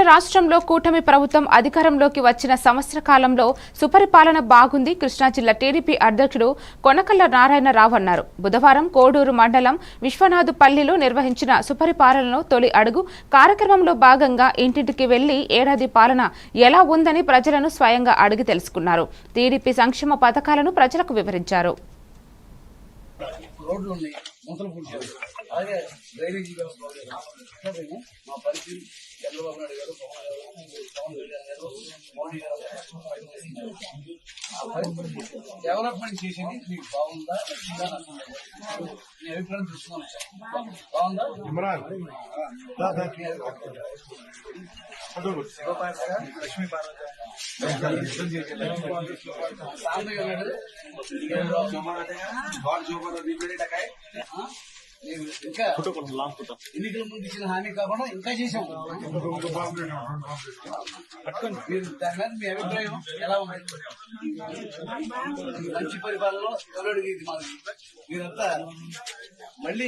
రాష్ట్రంలో కూటమి ప్రభుత్వం అధికారంలోకి వచ్చిన సంవత్సర కాలంలో సుపరిపాలన బాగుంది. కృష్ణా జిల్లా టీడీపీ అధ్యక్షుడు కొనకళ్ళ నారాయణరావు అన్నారు. బుధవారం కోడూరు మండలం విశ్వనాథుపల్లిలో నిర్వహించిన సుపరిపాలనలో తొలి అడుగు కార్యక్రమంలో భాగంగా ఇంటింటికి వెళ్లి ఏడాది పాలన ఎలా ఉందని ప్రజలను స్వయంగా అడిగి తెలుసుకున్నారు. టీడీపీ సంక్షేమ పథకాలను ప్రజలకు వివరించారు. చంద్రబాబు నాయుడు గారు, పవన్ కళ్యాణ్ గారు, మోడీ గారు డెవలప్మెంట్ చేసింది మీకు బాగుందా? మీ అభిప్రాయం చూస్తున్నాను. బాగుందా? లక్ష్మీ ఇంకా ఎన్నికల ముందు ఇచ్చిన హామీ కాకుండా ఇంకా చేసాం. మీరు దాని మీద మీ అభిప్రాయం ఎలా ఉంది? మంచి పరిపాలనలో తొలడుగు ఇది మాకు. మీరంతా మళ్ళీ